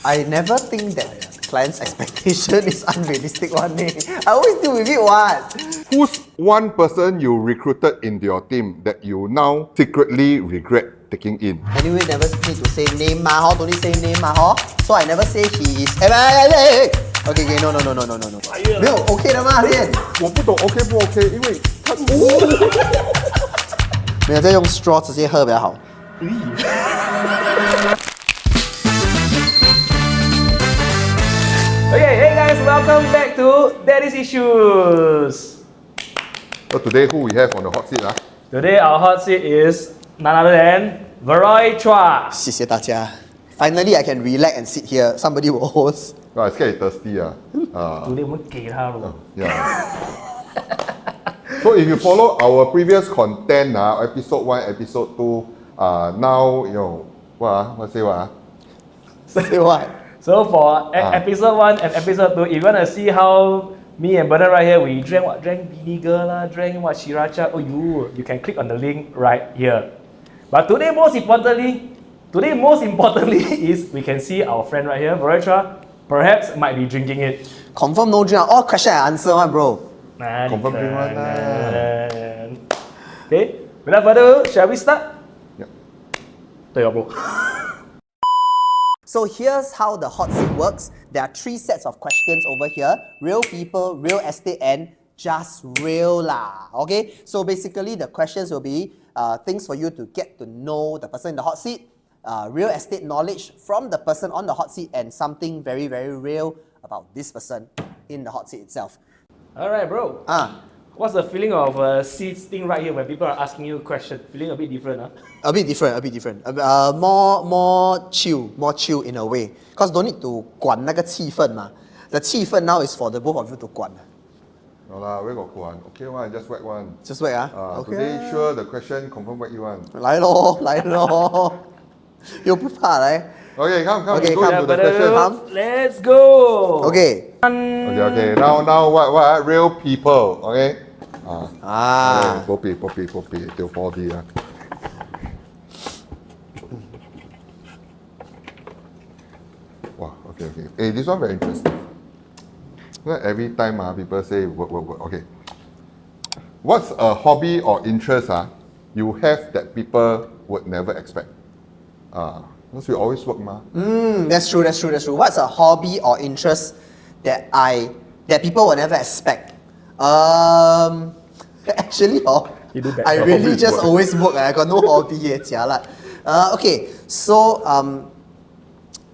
I never think that client's expectation is unrealistic one day. I always deal with it what? Who's one person you recruited into your team that you now secretly regret taking in? Anyway, never need to say name ma, don't need say name ma, so I never say he is. Okay, no. 没有 OK 的吗？练。我不懂 OK 不 OK， 因为他没有再用 straw 直接喝比较好。Okay, hey guys, welcome back to Daddy's Issues. So today who we have on the hot seat? Today our hot seat is none other than Veroy Chua. 谢谢大家。Finally, I can relax and sit here. Somebody will host. I scared you're thirsty. Today 我们给他咯。Yeah. So if you follow our previous content, episode 1, episode 2, now, what say what? Say what? So for episode 1 and episode 2, if you want to see how me and brother right here, we drank vinegar lah, drank sriracha, you can click on the link right here. But today most importantly is we can see our friend right here, Veroy Chua, perhaps might be drinking it. Confirm no drink. All question I answer one, bro. Confirm drink one lah. Okay, without further ado, shall we start? Yep. 对哦 bro. So here's how the hot seat works. There are 3 sets of questions over here. Real people, real estate, and just real lah. Okay? So basically the questions will be things for you to get to know the person in the hot seat, real estate knowledge from the person on the hot seat, and something very, very real about this person in the hot seat itself. Alright bro. What's the feeling of sitting right here when people are asking you questions? Feeling a bit different, huh? A bit different. More chill in a way. Because don't need to 管那个气氛嘛. The 气氛 now is for the both of you to 管. No lah, where got one? Okay one, just whack one. Just wait okay. Today sure the question confirm whack you one. 来咯又不怕来 Okay, come, Okay, we go into the question. Let's go. Okay. Okay. Now what? Real people, okay? Okay, poppy, till 4D. Wow, okay. Hey, this one very interesting. Every time people say work. Okay. What's a hobby or interest you have that people would never expect? Because we always work ma. That's true. What's a hobby or interest that people will never expect? Actually, I really just always work. I got no hobby yet. Okay, so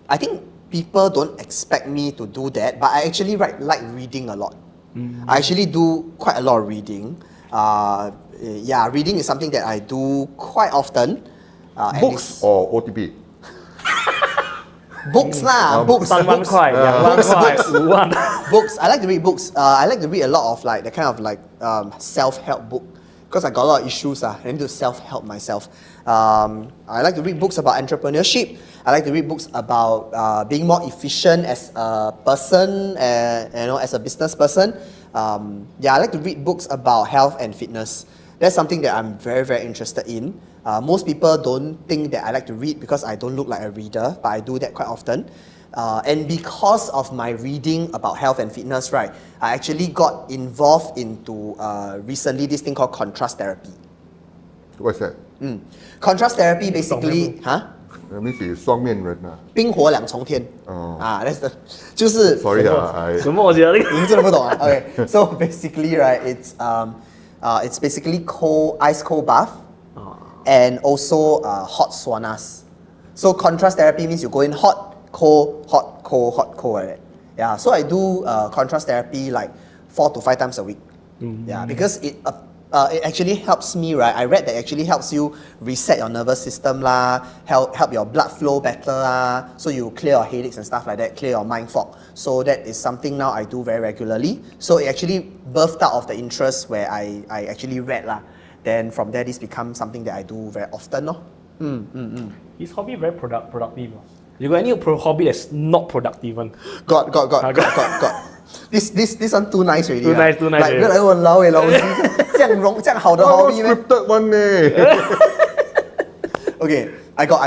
I think people don't expect me to do that, but I actually like reading a lot. I actually do quite a lot of reading. Reading is something that I do quite often. Books or OTP? Books lah, books. 3万块2万块5万 Books. I like to read books. I like to read a lot of like the kind of like self-help book because I got a lot of issues. I need to self-help myself. I like to read books about entrepreneurship. I like to read books about being more efficient as a person, as a business person. I like to read books about health and fitness. That's something that I'm very, very interested in. Most people don't think that I like to read because I don't look like a reader, but I do that quite often. And because of my reading about health and fitness, right, I actually got involved into recently this thing called contrast therapy. What's that? Contrast therapy basically, That means you're 双面人啊。冰火两重天。that's the 就是 Sorry什么我觉得你真的不懂啊 Okay, so basically right, it's basically ice cold bath and also hot saunas. So contrast therapy means you go in hot, cold like that. Yeah, so I do contrast therapy like 4 to 5 times a week. Yeah, because it actually helps me, right? I read that it actually helps you reset your nervous system lah, help your blood flow better lah, so you clear your headaches and stuff like that, clear your mind fog. So that is something now I do very regularly. So it actually birthed out of the interest where I actually read lah. Then from there, this becomes something that I do very often. His hobby very productive. You got any hobby that's not productive one? Got. This one too nice already. Too nice. Like, 我老这样好的 hobby 咩 scripted one Okay, I got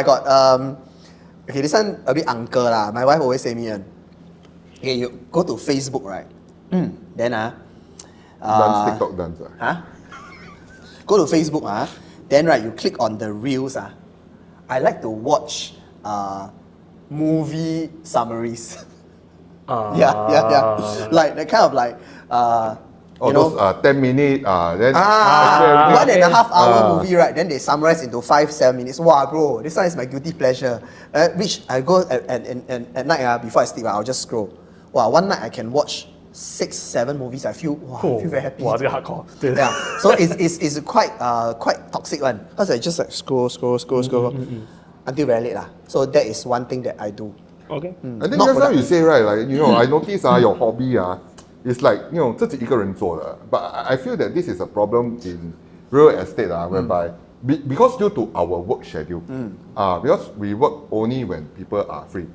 Okay, this one a bit uncle lah. My wife always say me okay, you go to Facebook, right? Then Dance, TikTok dance. go to Facebook, then right, you click on the reels. I like to watch movie summaries. Yeah. Like that kind of like Oh, you know, those 10-minute, then 1.5 hour movie, right? Then they summarize into 5-7 minutes. Wow, bro, this one is my guilty pleasure. Which I go at night before I sleep, I'll just scroll. Wow, one night I can watch 6-7 movies. I feel I feel very happy. Wow, this is hardcore. Yeah, so it's quite toxic one because I just like scroll until very late lah. So that is one thing that I do. Okay. I think Not just now you productive. say right, like I notice your hobby is like 自己一个人做的. But I feel that this is a problem in real estate whereby because due to our work schedule, because we work only when people are free,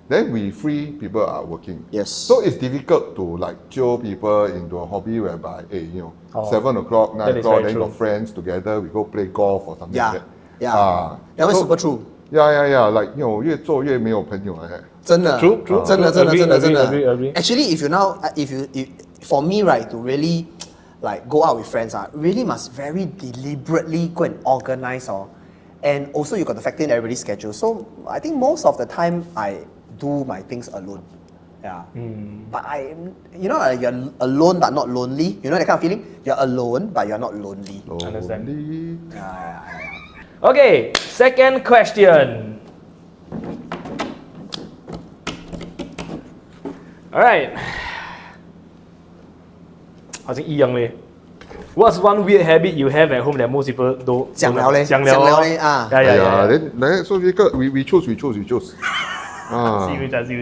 then we free people are working. Yes. So it's difficult to like chill people into a hobby whereby 7 o'clock, 9 That is o'clock, very then true. got friends together, we go play golf or something like that. Yeah. That was super true. Yeah, like 越做越没有朋友 like that. 真的 True. Agree. Actually, if for me, right, to really like go out with friends, really must very deliberately go and organize, and also you got to factor in everybody's schedule. So I think most of the time I do my things alone. Yeah. But you're alone but not lonely. You know that kind of feeling? You're alone but you're not lonely. Understand. Lonely. Yeah. Okay, second question. Alright. 好像一样嘞。What's one weird habit you have at home that most people don't? 讲了嘞讲了讲了嘞啊 Yeah. Then so we choose. See you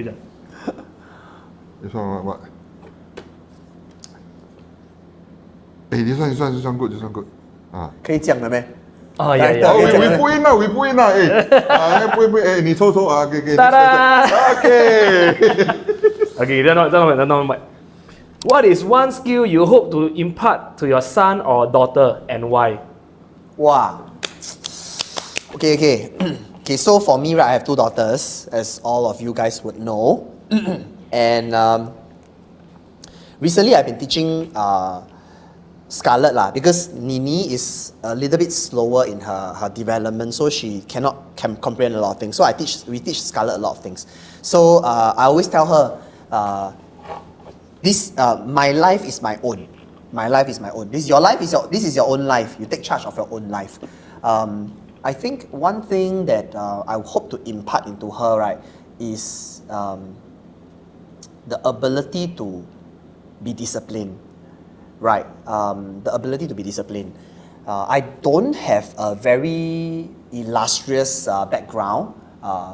讲。This one what? This one good. 可以讲了没？Oh yeah. we put in lah. Put. 你抽给。哒哒。 Okay. Okay, then what is one skill you hope to impart to your son or daughter and why? Wow. Okay. Okay, so for me, right, I have 2 daughters, as all of you guys would know. And recently I've been teaching Scarlett because Nini is a little bit slower in her development, so she cannot comprehend a lot of things. So we teach Scarlett a lot of things. So I always tell her, my life is my own. My life is my own. This is your own life. You take charge of your own life. I think one thing that I hope to impart into her, right, is the ability to be disciplined. Right, the ability to be disciplined. I don't have a very illustrious background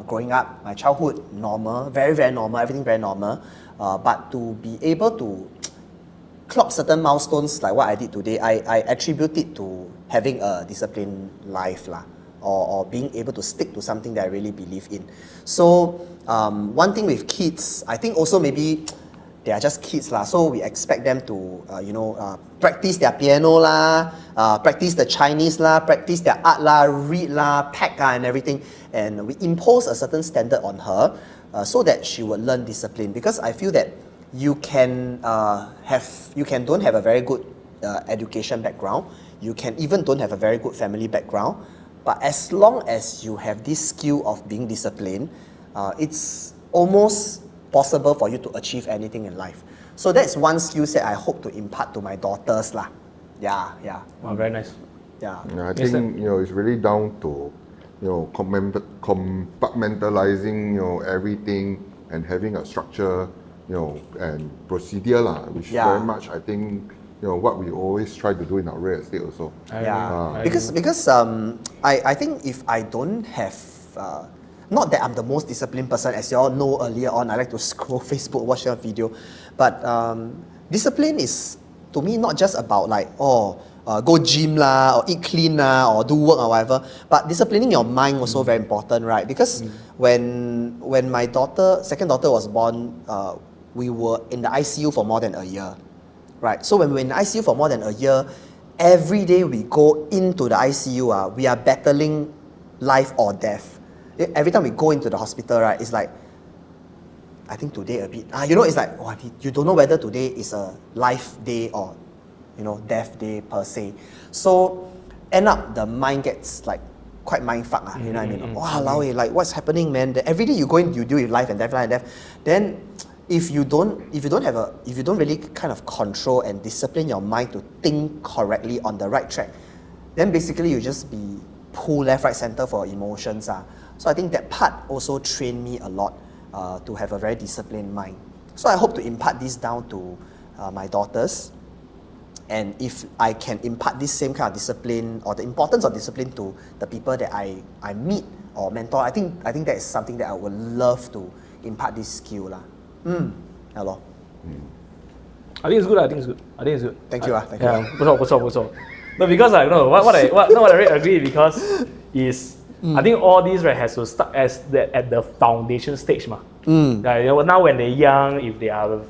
growing up. My childhood, normal, very, very normal, everything very normal. But to be able to clock certain milestones like what I did today, I attribute it to having a disciplined life or being able to stick to something that I really believe in. So one thing with kids, I think also maybe they are just kids so we expect them to practice their piano practice the Chinese practice their art read pack and everything, and we impose a certain standard on her so that she would learn discipline, because I feel that you can don't have a very good education background, you can even don't have a very good family background, but as long as you have this skill of being disciplined, it's almost possible for you to achieve anything in life. So that's one skill set I hope to impart to my daughters Yeah. Wow, very nice. Yeah. I think it's really down to compartmentalizing everything and having a structure and procedure which very much I think what we always try to do in our real estate also. Because I think if I don't have not that I'm the most disciplined person, as you all know earlier on, I like to scroll Facebook, watch a video. But discipline is, to me, not just about go gym or eat clean or do work or whatever. But disciplining your mind also very important, right? Because when my second daughter was born, we were in the ICU for more than a year, right? So when we're in the ICU for more than a year, every day we go into the ICU, we are battling life or death. every time we go into the hospital, right, it's like, I think today a bit, it's like, you don't know whether today is a life day or, death day per se. So, end up the mind gets like quite mind fuck, you know what I mean? Wow, like what's happening, man? Every day you go in, you deal with life and death. Then, if you don't really kind of control and discipline your mind to think correctly on the right track, then basically you just be pulled left, right, center for emotions. So I think that part also trained me a lot to have a very disciplined mind. So I hope to impart this down to my daughters. And if I can impart this same kind of discipline or the importance of discipline to the people that I meet or mentor, I think that is something that I would love to impart this skill. Hello. I think it's good. Thank you. Thank yeah, you. 不错. No, because what I really agree because is I think all these right has to start at the foundation stage ma. Now when they're young, if they are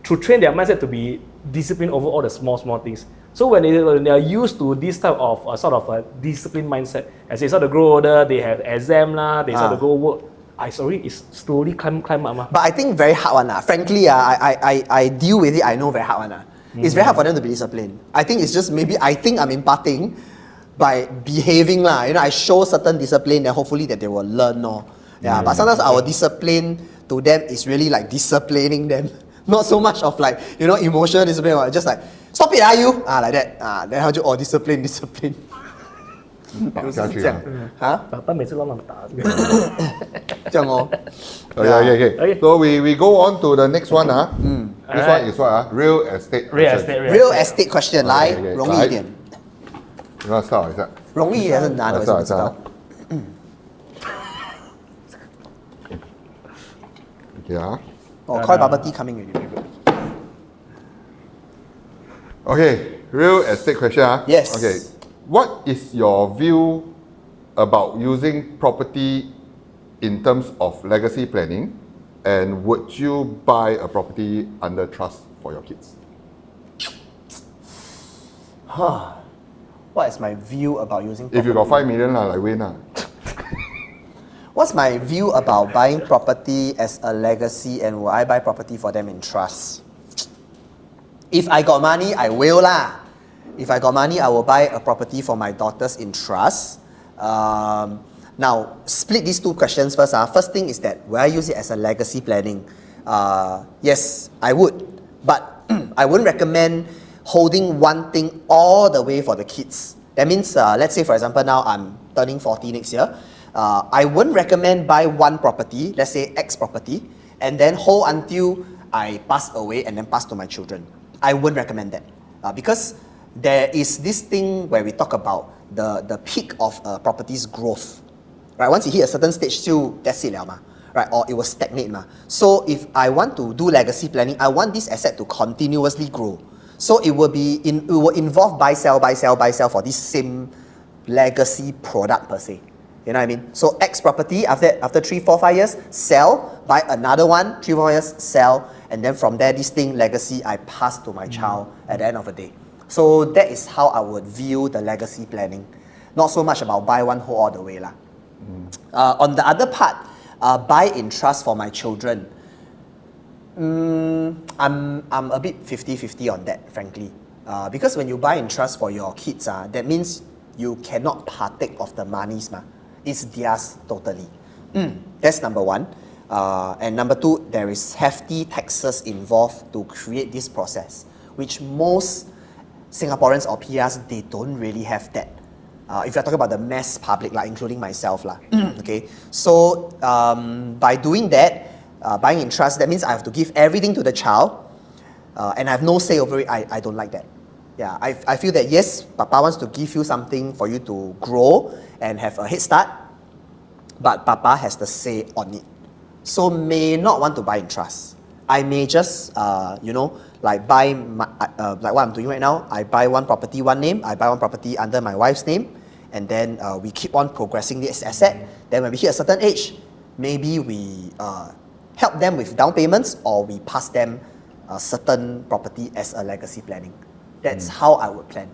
to train their mindset to be disciplined over all the small things. So when they are used to this type of sort of a disciplined mindset, as they start to grow older, they have exam lah, they start to go work. It's slowly climb up ma. But I think very hard one. Frankly, I deal with it. I know very hard one. It's very hard for them to be disciplined. I think it's just maybe I think I'm imparting by behaving lah. I show certain discipline, then hopefully that they will learn. But sometimes our discipline to them is really like disciplining them. Not so much of like, emotional discipline, or just like, stop it, you? Like that. Then how do you, discipline. 打下去爸每次乱打这个。这样哦。Okay. So we go on to the next one. This one is what? Real estate. Real estate question 来，容易一点。你要 start 一下。容易还是难的？我不知道。Yeah. Koi bubble tea coming already. Okay, real estate question. Yes. Okay, what is your view about using property in terms of legacy planning, and would you buy a property under trust for your kids? What is my view about using property? If you got 5 million like win What's my view about buying property as a legacy, and will I buy property for them in trust? If I got money, I will lah. If I got money, I will buy a property for my daughters in trust. Now, split these two questions first. First thing is that, will I use it as a legacy planning? Yes, I would. But I wouldn't recommend holding one thing all the way for the kids. That means, let's say for example, now I'm turning 40 next year. I wouldn't recommend buy one property, let's say X property, and then hold until I pass away and then pass to my children. I wouldn't recommend that. Because there is this thing where we talk about the peak of a property's growth. Right? Once you hit a certain stage, still that's it, right? Or it will stagnate. So if I want to do legacy planning, I want this asset to continuously grow. So it will involve buy, sell for this same legacy product per se. You know what I mean? So X property, after 3, 4, 5 years, sell, buy another one, 3, 4 years, sell, and then from there, this thing, legacy, I pass to my child at the end of the day. So that is how I would view the legacy planning. Not so much about buy one whole all the way. On the other part, buy in trust for my children. I'm a bit 50-50 on that, frankly. Because when you buy in trust for your kids, that means you cannot partake of the monies. It's theirs totally. That's number one. And number two, there is hefty taxes involved to create this process, which most Singaporeans or PRs, they don't really have that. If you're talking about the mass public, including myself. Okay? So, by doing that, buying in trust, that means I have to give everything to the child, and I have no say over it. I don't like that. Yeah, I feel that yes, Papa wants to give you something for you to grow and have a head start, but Papa has the say on it. So may not want to buy in trust. I may just, buy, like what I'm doing right now. I buy one property, one name. I buy one property under my wife's name, and then we keep on progressing this asset. Then when we hit a certain age, maybe we help them with down payments, or we pass them a certain property as a legacy planning. That's how I would plan.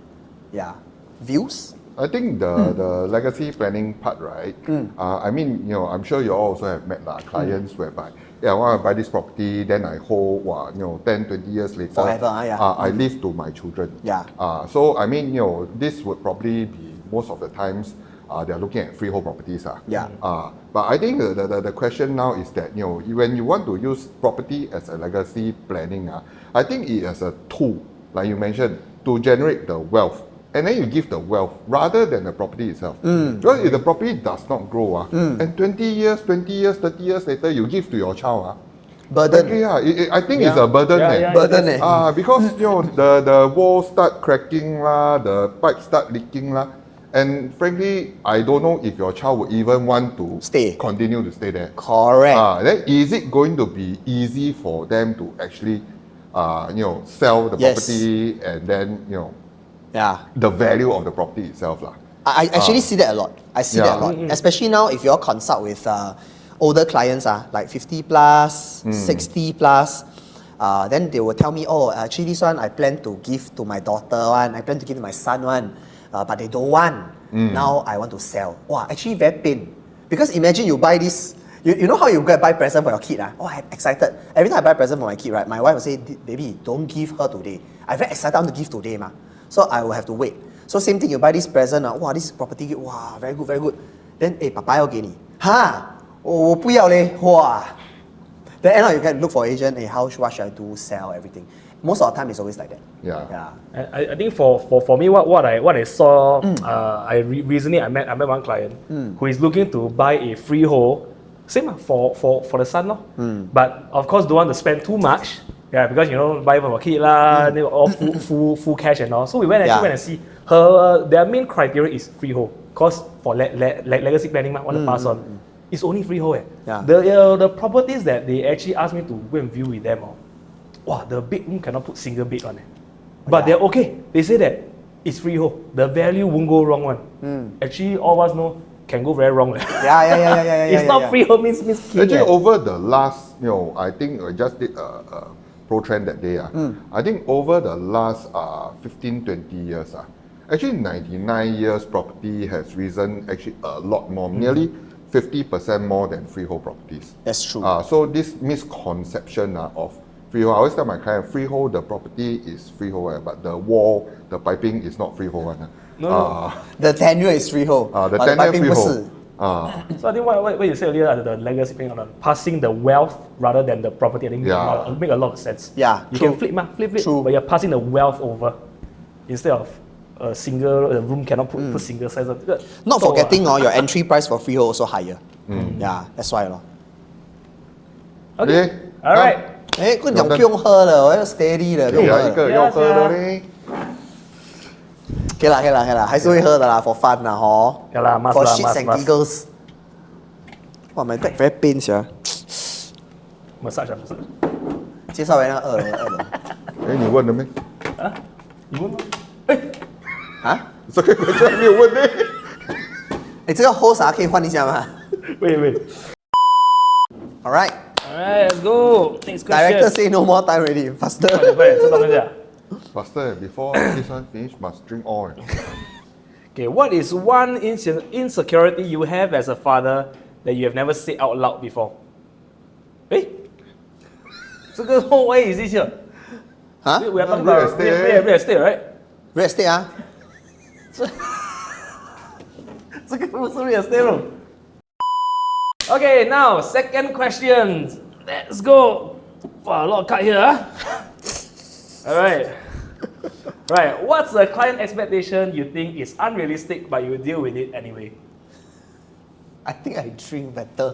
Yeah. Views? I think the legacy planning part, right? I mean, I'm sure you all also have met clients whereby, I want to buy this property, then I hold, 10, 20 years later, Forever, I leave to my children. Yeah. So, I mean, this would probably be most of the times they're looking at freehold properties. Yeah. But I think the question now is that, when you want to use property as a legacy planning, I think it as a tool, like you mentioned, to generate the wealth. And then you give the wealth rather than the property itself. Because if the property does not grow, and 20 years, 30 years later, you give to your child, Burden. frankly, I think it's a burden. Burden. Because the walls start cracking, the pipes start leaking. And frankly, I don't know if your child would even want to continue to stay there. Correct. Then is it going to be easy for them to actually, sell the property and then, the value of the property itself? I actually see that a lot. I see that a lot. Especially now if you all consult with older clients, like 50 plus, 60 plus, then they will tell me, oh, actually this one I plan to give to my daughter one, I plan to give to my son one, but they don't want. Now I want to sell. Wow, actually very pain. Because imagine you buy this, you know how you go buy present for your kid? Oh, I'm excited. Every time I buy a present for my kid, right, my wife will say, baby, don't give her today. I'm very excited, I want to give today. So I will have to wait. So same thing, you buy this present, wow, this property, wow, very good, very good. Then, papa 要给你，哈，我不要嘞，哇。Then end up you can look for agent, what should I do, sell, everything. Most of the time it's always like that. Yeah. I think for me, what I saw, recently I met one client who is looking to buy a freehold, same for the son, but of course don't want to spend too much. Yeah, because buy for a kid they all full cash and all. So we went and see her. Their main criteria is freehold. Cause for legacy planning, want to pass on. It's only freehold. The properties that they actually asked me to go and view with them, the bedroom cannot put single bed on it. But they're okay. They say that it's freehold. The value won't go wrong one. Actually, all of us know can go very wrong. It's not freehold means king. Actually, over the last, I think I just did a pro trend that day. I think over the last 15, 20 years, actually 99 years property has risen actually a lot more, nearly 50% more than freehold properties. That's true. So this misconception of freehold, I always tell my client, freehold, the property is freehold, but the wall, the piping is not freehold. No. The tenure is freehold. The tenure freehold. So I think what you said earlier, the legacy planning, passing the wealth rather than the property, I think make a lot of sense. Yeah, you can flip, true. But you're passing the wealth over instead of a single room cannot put single size. Not forgetting your entry price for freehold also higher. Yeah, that's why. Okay. Alright. 跟你讲不用喝了，我要 steady 了，不用喝了。一个要喝的嘞。可以啦，还是会喝的啦 ，for fun 啦，吼。对啦 must For lah, shits and must. giggles. Wow, my back very pain, sia. massage. 介绍回那个二楼。你问了没？你问吗？这个 question 还没有问呢。这个 host 可以换一下吗？ Wait. Alright. Alright, let's go. Next question. Director say no more time already. Faster. 快，这东西啊。 Faster, before this one finish, must drink all. Okay, what is one insecurity you have as a father that you have never said out loud before? Why is this here? Huh? We are talking about real estate, right? Real estate 这个不是 real estate room. Okay, now second question. Let's go. Wow, a lot of cut here, Alright. Right, what's the client expectation you think is unrealistic but you deal with it anyway? I think I drink better.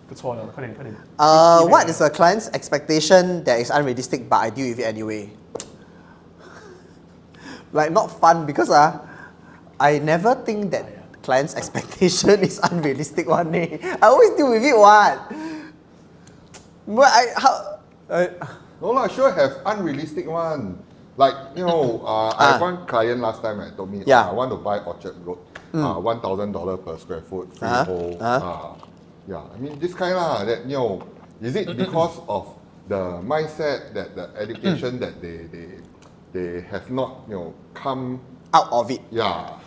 不错了，快点。What is a client's expectation that is unrealistic but I deal with it anyway? Like not fun because I never think that client's expectation is unrealistic one. I always deal with it one. But No lah, sure have unrealistic one. Like, I have one client last time told me, I want to buy Orchard Road, $1,000 per square foot, freehold. Yeah, I mean, this kind that, is it because of the mindset, that the education that they have not, come out of it. Yeah.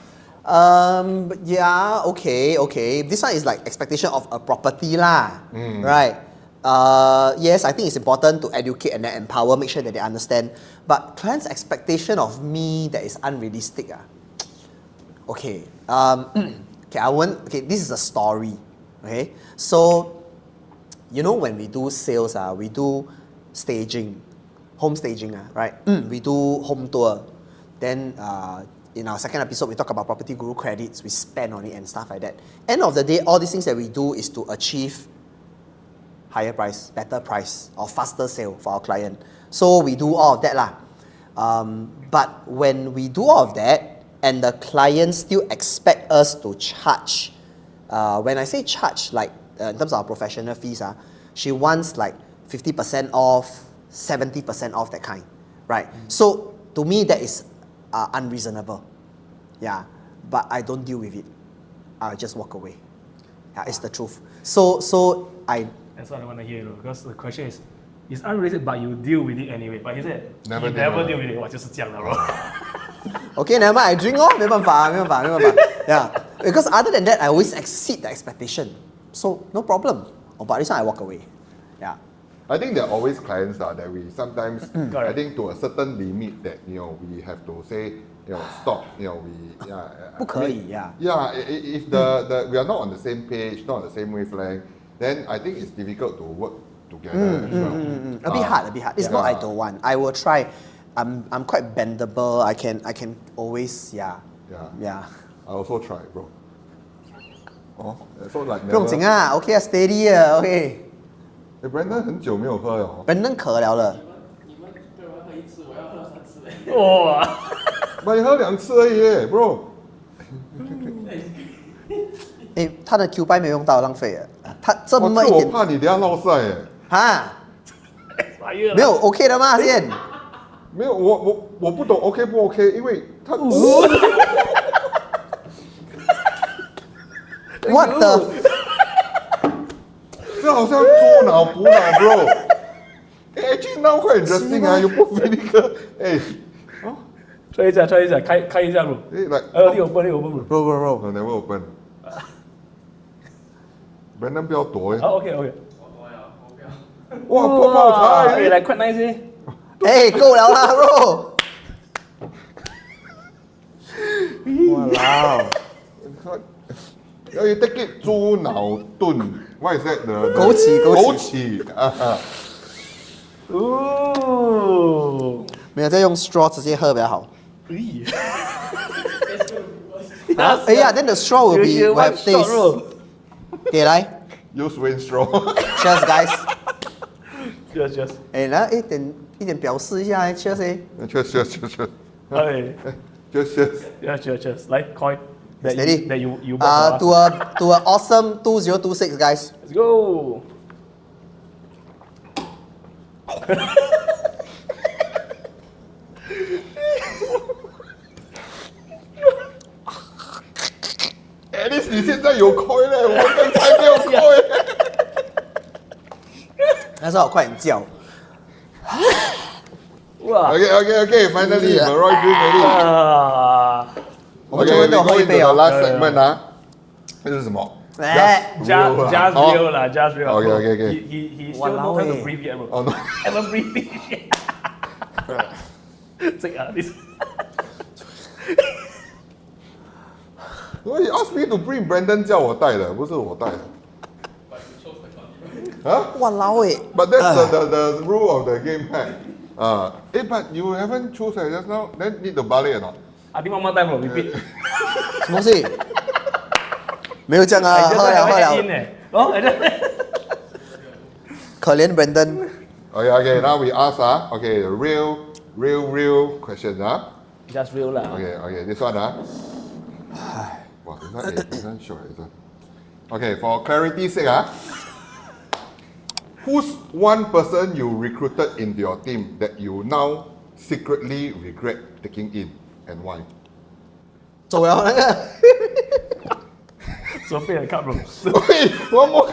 Yeah, okay. This one is like expectation of a property lah, right? Yes, I think it's important to educate and then empower, make sure that they understand. But clients' expectation of me that is unrealistic. Okay. Okay, this is a story. Okay. So, you know when we do sales, we do staging, home staging, right? We do home tour. Then in our second episode, we talk about property guru credits, we spend on it and stuff like that. End of the day, all these things that we do is to achieve higher price, better price, or faster sale for our client. So we do all of that lah. But when we do all of that, and the client still expect us to charge, when I say charge, like in terms of our professional fees, she wants like 50% off, 70% off, that kind, right? So to me, that is unreasonable. Yeah, but I don't deal with it. I just walk away. Yeah, it's the truth. So That's what I want to hear, because the question is, it's unrealistic, but you deal with it anyway. But he said, Never never deal deal with it. 我就是这样的 bro. Okay, never mind, I drink 没办法 Yeah, because other than that, I always exceed the expectation. So no problem. But this one I walk away. Yeah. I think there are always clients that we sometimes, I Correct. think to a certain limit that, we have to say, stop, we, yeah. 不可以, yeah. Yeah, if the we are not on the same page, not on the same wavelength, then I think it's difficult to work together as well. A bit hard. It's not I don't want. I will try. I'm quite bendable. I can always, yeah. I also try, bro. Oh, so like 不用紧 never. okay, steady okay. Brandon 很久没有喝了。Brandon 渴了了。哇 But 你喝2次而已耶 bro。他的 Q 牌没有用到，浪费了。他这么一点我怕你等下落赛耶。没有 OK 的吗？现没有，我不懂 OK 不 OK， 因为他。What the？ 这好像猪脑补脑 bro。actually now quite interesting you put vinegar， try 一下，开一下 bro。like， 你 open bro。 No, never open。Brandon 不要躲OK。哇，泡泡茶，来 quite nice 够了啦 bro。哇！要 take it 猪脑炖 ，what is that？ 枸杞没有，再用 straw 直接喝比较好。then the straw will have taste。给来 Use Wayne straw。 ，Cheers guys。Cheers。来一点表示一下，Cheers。Cheers。哎 Cheers。来 coin。Steady. That you to a awesome 2026 guys. Let's go. At least 你现在有 coin 嘞，我刚才没有 coin。那时候我快点叫。哇 Okay. Finally, Veroy drink ready. 我们就会都喝一杯哦。 Last segment 啊，这是什么 ？Just real 啦 ，just real。 Okay. He still know how to breathe yet, bro. Oh no. Haven't breathed yet. 这个this. He asked me to bring Brandon 叫我带的，不是我带的。哇老诶 But that's the rule of the game, but you haven't choose just now. Then need to balik or not? I think one more time, bro. Repeat. 什么东西？没有这样啊，喝了。可怜 Brandon。 Okay. Now we ask Okay, real questions Just real 啦。 Okay. This one Wow, this one short. Okay, for clarity's sake who's one person you recruited into your team that you now secretly regret taking in and why? 走了那个。准备了 cup, bro. Wait, one more.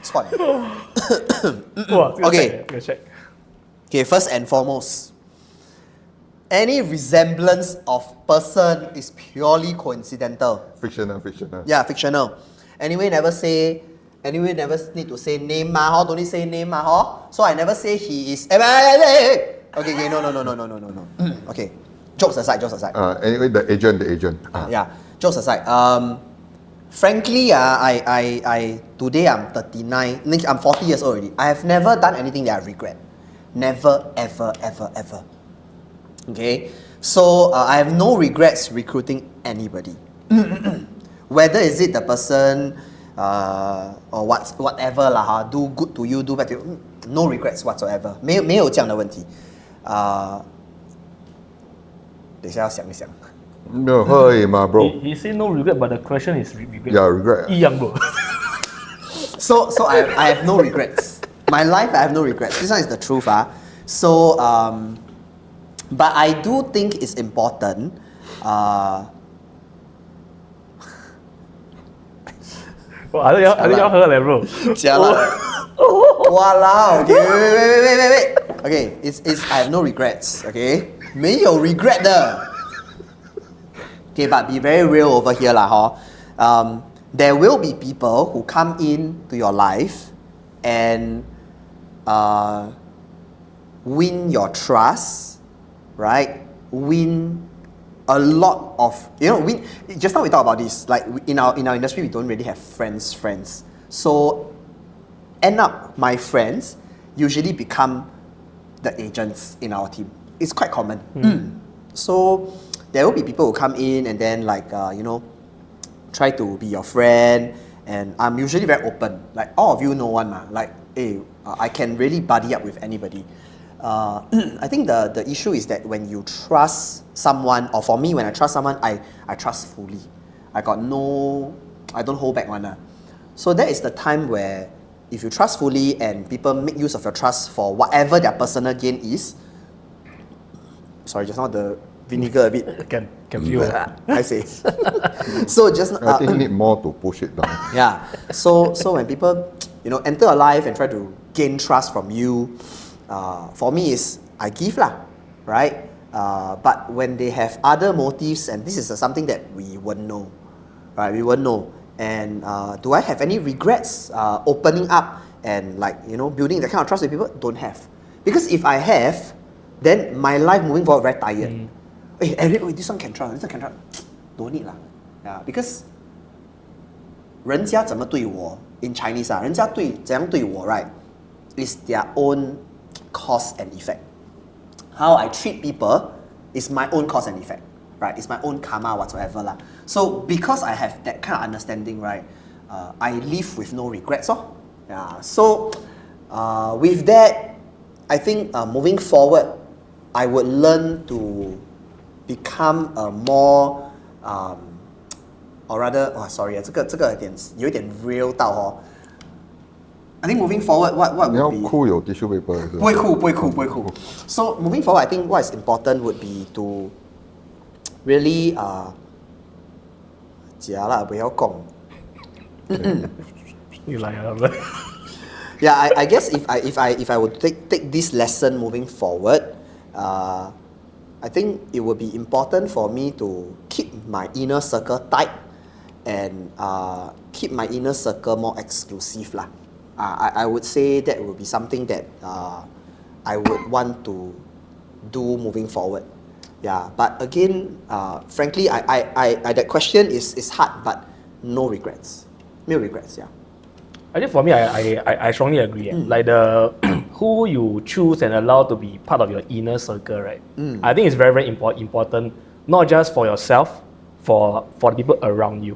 串。哇 OK 这个 check。Okay, first and foremost, any resemblance of person is purely coincidental. Fictional. Yeah, fictional. Anyway, never need to say name don't need say name So I never say he is. Okay, no. Okay, jokes aside. Anyway, the agent. Yeah, jokes aside. Frankly, I today I'm 39. I'm 40 years old already. I have never done anything that I regret. Never, ever. Okay, so I have no regrets recruiting anybody. Whether is it the person or whatever lah, do good to you, do bad to you, no regrets whatsoever. 没有这样的问题。等一下要想一想。没有喝而已嘛 bro. He say no regret, but the question is regret. Yeah, regret. 一样 bro. So I have no regrets. My life I have no regrets. This one is the truth. So but I do think it's important. I think 要喝了 bro. Walao. Okay, wait. Okay, it's I have no regrets. Okay, 没有 regret 的。Okay, but be very real over here lah, there will be people who come in to your life and win your trust, right? Win a lot of, win. Just now we talk about this. Like in our industry, we don't really have friends. So end up my friends usually become the agents in our team. It's quite common. So there will be people who come in and then try to be your friend, and I'm usually very open. Like all of you know one like, hey, I can really buddy up with anybody. I think the issue is that when you trust someone, or for me, when I trust someone, I trust fully. I don't hold back one. So that is the time where if you trust fully and people make use of your trust for whatever their personal gain is. Sorry, just now the vinegar a bit. Can feel. I say. So just I think need more to push it down. Yeah. So when people enter your life and try to gain trust from you, for me is I give lah, right? But when they have other motives, and this is something that we won't know, right? We won't know. And do I have any regrets opening up and building that kind of trust with people? Don't have. Because if I have, then my life moving forward very tired. Hey, Eric, this one can try, don't need lah. Yeah, because 人家怎么对我 in Chinese 人家怎样对我 right is their own cause and effect. How I treat people is my own cause and effect, right? It's my own karma whatsoever lah. So because I have that kind of understanding, right, I live with no regrets. Yeah. So with that, I think moving forward, I would learn to become a more or rather, sorry 这个有点 real 到I think moving forward, what would be... 你要哭有 tissue paper 是吧？不会哭。So moving forward, I think what is important would be to really 假啦，不要讲。又来了。Yeah, I guess if I would take this lesson moving forward, I think it would be important for me to keep my inner circle tight and keep my inner circle more exclusive lah. I would say that would be something that I would want to do moving forward. Yeah, but again, frankly, I that question is hard, but no regrets. No regrets, yeah. I think for me, I strongly agree. Like the who you choose and allow to be part of your inner circle, right? I think it's very, very important, not just for yourself, for the people around you.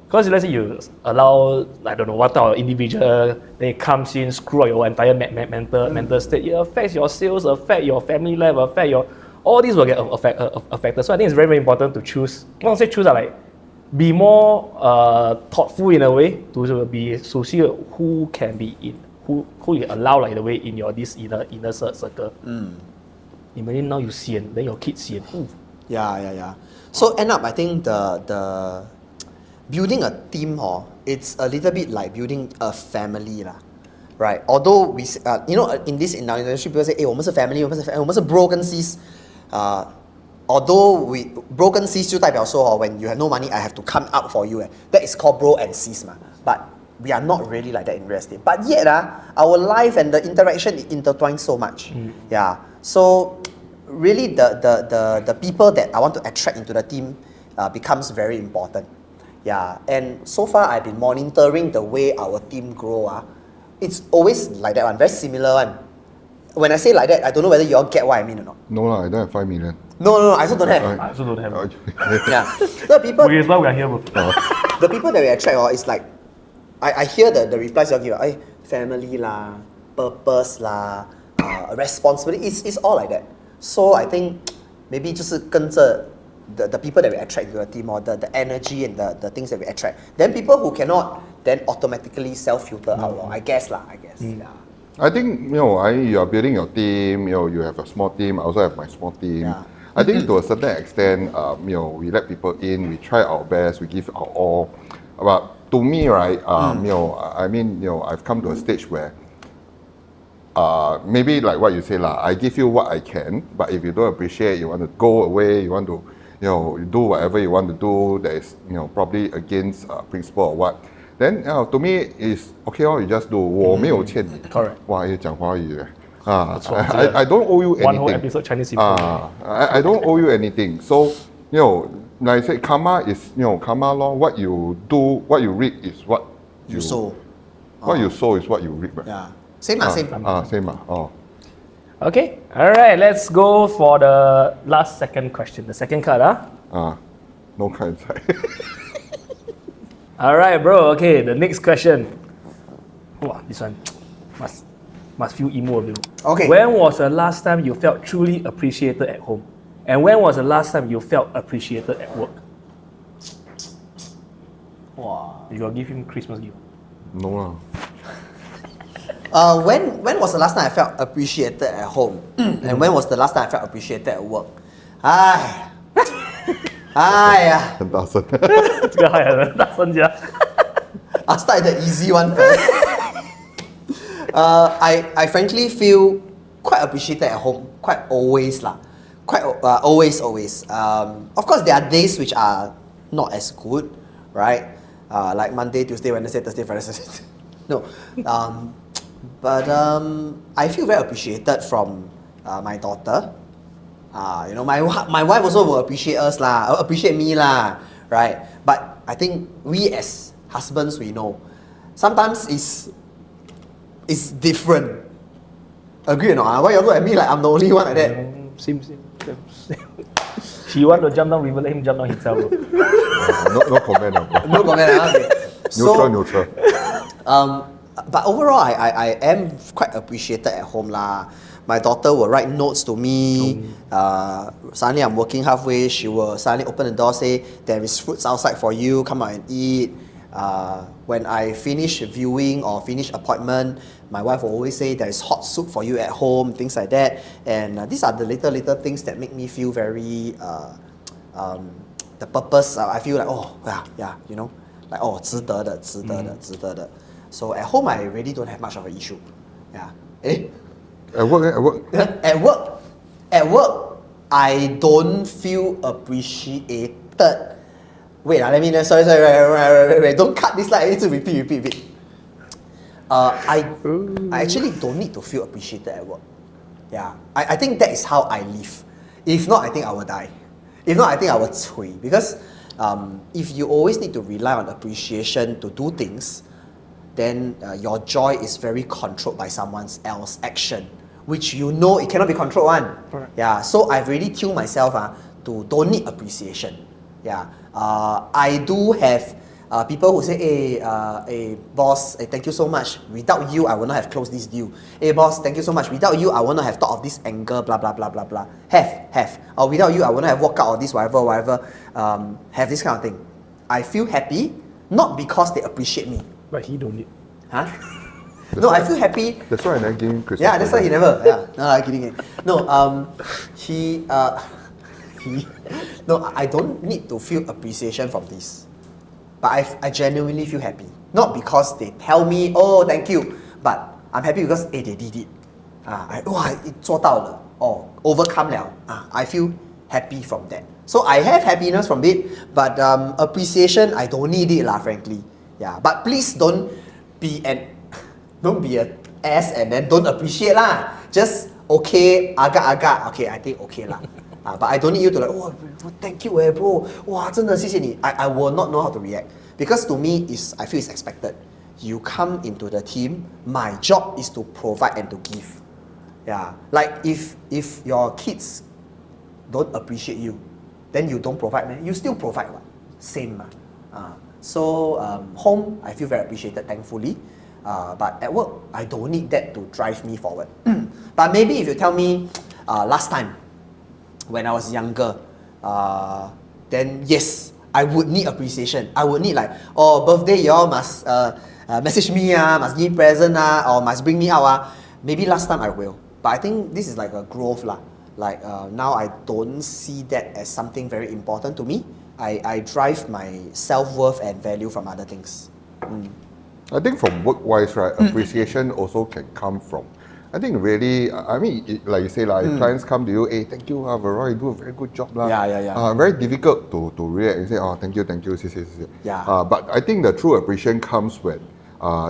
Because let's say you allow, I don't know, what type of individual, then it comes in, screw up your entire mental state. It affects your sales, affect your family life, affect your... All these will get affected. So I think it's very, very important to choose. I don't say choose, like be more thoughtful in a way to see who can be in, who you allow like the way in your this inner circle. Imagine now you see it, then your kids see it. Yeah. So end up, I think the building a team, it's a little bit like building a family lah. right? Although we, in our industry, people say, "Hey, 我们是 family, 我们是 bro 跟 sis." Although we bro 跟 sis 就代表说 when you have no money, I have to come out for you. That is called bro and sis 嘛。But we are not really like that in real estate. But yet, our life and the interaction intertwine so much. Yeah. So really, the people that I want to attract into the team becomes very important. Yeah. And so far, I've been monitoring the way our team grow. It's always like that one, very similar one. When I say like that, I don't know whether you all get what I mean or not. No lah, I don't have 5 million. No, I also don't have. I also don't have. Yeah. The people, Which is why we are here, bro. the people that we attract, is like, I hear the replies you all give. Family lah, purpose lah, responsibility. It's all like that. So I think maybe 就是跟着 the people that we attract to the team or the energy and the things that we attract. Then people who cannot then automatically self-filter out. I guess. Yeah. I think you are building your team. You have a small team. I also have my small team. Yeah. I think to a certain extent, we let people in. We try our best. We give our all. But to me, right, I've come to a stage where maybe like what you say lah. I give you what I can, but if you don't appreciate, you want to go away. You want to, do whatever you want to do that is, probably against principle or what. Then to me is okay. You just do. 我没有欠你。Correct. 哇，也讲华语。I don't owe you anything. One whole episode Chinese simple. I don't owe you anything. So, like I said, karma is, karma law. What you do, what you reap is what You sow. What you sow is what you reap, right? Yeah. Same. Same. Oh. Okay. All right. Let's go for the second question. The second card, No kind inside. All right, bro. Okay. The next question. Wow, this one must feel emo a bit. Okay. When was the last time you felt truly appreciated at home? And when was the last time you felt appreciated at work? Wow. You gotta give him Christmas gift. No When was the last time I felt appreciated at home? And when was the last time I felt appreciated at work? 很大声。这个还很大声讲。I'll start the easy one first. I frankly feel quite appreciated at home, quite always lah. Always. Of course, there are days which are not as good, right? Like Monday, Tuesday, Wednesday, Thursday, Friday, Saturday. No. But I feel very appreciated from my daughter. My wife also will appreciate us lah, appreciate me lah, right? But I think we as husbands, we know sometimes it's different. Agree or not? Why you look at me like I'm the only one like that? Same. He want to jump down river, let him jump down himself. No comment. No comment. Okay. Neutral. But overall, I am quite appreciated at home lah. My daughter will write notes to me. Suddenly I'm working halfway, she will suddenly open the door, say, there is fruits outside for you, come out and eat. When I finish viewing or finish appointment, my wife will always say, there is hot soup for you at home, things like that. And these are the little things that make me feel very, the purpose, I feel like, like, 值得的. So at home, I really don't have much of an issue. Yeah. At work. At work, I don't feel appreciated. Wait, let me. Sorry. Wait. Don't cut this. I need to repeat. I actually don't need to feel appreciated at work. Yeah, I think that is how I live. If not, I think I will die. If not, I think I will cui. Because if you always need to rely on appreciation to do things, then your joy is very controlled by someone else's action, which it cannot be controlled one. Correct. Yeah, so I've really tuned myself to don't need appreciation. Yeah, I do have people who say, hey boss, thank you so much. Without you, I would not have closed this deal. Hey boss, thank you so much. Without you, I would not have thought of this angle, blah blah blah. Have. Or without you, I would not have walked out of this, whatever. Have this kind of thing. I feel happy, not because they appreciate me. But he don't need. Huh? No, I feel happy. That's why I never gave him Christmas. Yeah, that's why he never. Yeah, no, I'm kidding. No, no, I don't need to feel appreciation from this. But I genuinely feel happy. Not because they tell me, oh, thank you. But I'm happy because they did it. Overcome 了 I feel happy from that. So I have happiness from it, but appreciation I don't need it lah, frankly. Yeah, but please don't be an ass and then don't appreciate lah. Just okay, agak. Okay, I think okay lah. But I don't need you to like, thank you bro. 哇，真的谢谢你. I will not know how to react because to me I feel it's expected. You come into the team, my job is to provide and to give. Yeah, like if your kids don't appreciate you, then you don't provide, man. You still provide, what? Same. So home, I feel very appreciated, thankfully. But at work, I don't need that to drive me forward. But maybe if you tell me last time, when I was younger, then yes, I would need appreciation. I would need like, birthday, y'all must message me, must give me present, or must bring me out. Maybe last time I will. But I think this is like a growth lah. Like now I don't see that as something very important to me. I drive my self-worth and value from other things. I think from work-wise, right, appreciation also can come from, I think really, I mean, like you say, like clients come to you, hey, thank you, Veroy, you do a very good job. Yeah. Very difficult to react and say, thank you, Yeah. But I think the true appreciation comes when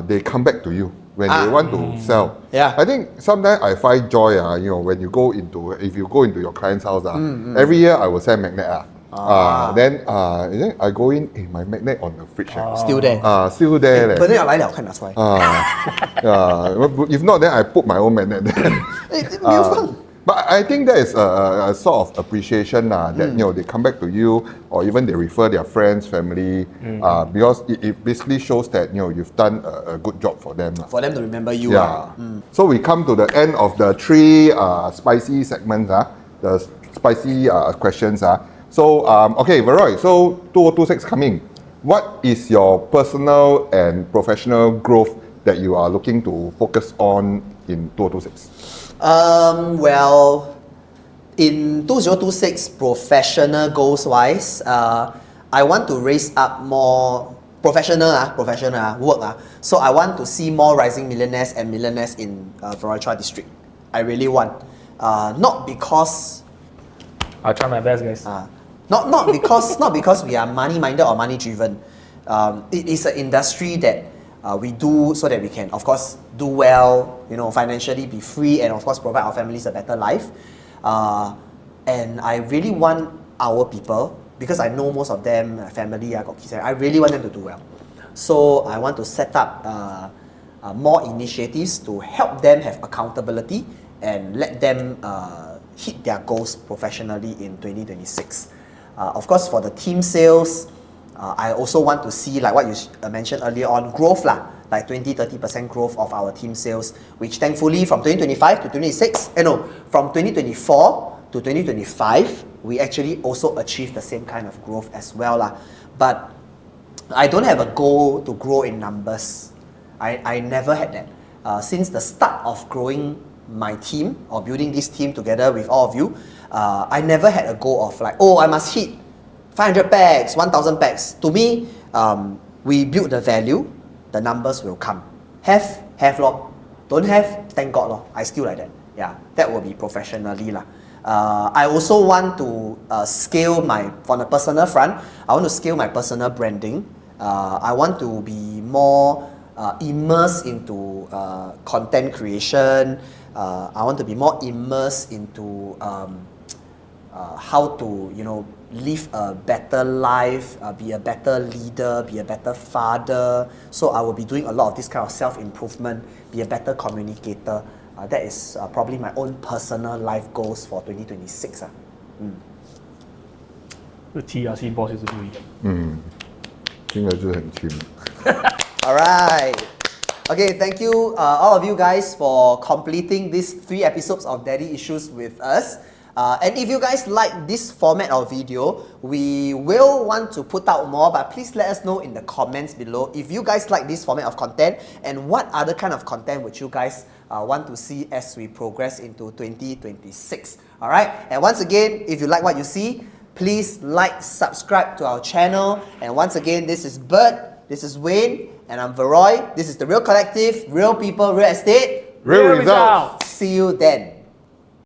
they come back to you, when they want to sell. Yeah. I think sometimes I find joy, when if you go into your client's house, every year I will send magnet. Then I go in, my magnet on the fridge. Still there. Still there. But then I like 看拿出来. If not, then I put my own magnet there. But I think that is a sort of appreciation that they come back to you, or even they refer their friends, family, because it basically shows that you've done a good job for them. For them to remember you. Yeah. So we come to the end of the 3 spicy segments, the spicy questions. So okay, Veroy, so 2026 coming. What is your personal and professional growth that you are looking to focus on in 2026? Well, in 2026, professional goals wise, I want to raise up more professional work. So I want to see more rising millionaires and millionaires in Veroy district. I really want. Not because I'll try my best, guys. Not because we are money minded or money driven. It is an industry that we do so that we can, of course, do well, financially be free, and of course provide our families a better life. And I really want our people, because I know most of them, family, I got kids, I really want them to do well. So I want to set up more initiatives to help them have accountability and let them hit their goals professionally in 2026. Of course, for the team sales, I also want to see, like what you mentioned earlier on, growth like 20-30% growth of our team sales, which thankfully from 2025 to 2026, from 2024 to 2025, we actually also achieved the same kind of growth as well. But I don't have a goal to grow in numbers. I never had that. Since the start of growing my team or building this team together with all of you, I never had a goal of like, I must hit 500 packs, 1,000 packs. To me, we build the value, the numbers will come. Have lor. Don't have, thank God lor. I still like that. Yeah, that will be professionally lah. I also want to scale from the personal front, I want to scale my personal branding. I want to be more immersed into content creation. I want to be more immersed into how to, live a better life, be a better leader, be a better father. So I will be doing a lot of this kind of self-improvement, be a better communicator. That is probably my own personal life goals for 2026. 这 TRC boss 就是不一样。听了就很轻。Alright. Okay, thank you all of you guys for completing these 3 episodes of Daddy Issues with us. And if you guys like this format of video, we will want to put out more, but please let us know in the comments below if you guys like this format of content and what other kind of content would you guys want to see as we progress into 2026. Alright, and once again, if you like what you see, please like, subscribe to our channel. And once again, this is Bert, this is Wayne, And I'm Veroy. This is The Real Collective, real people, real estate. Real results. See you then.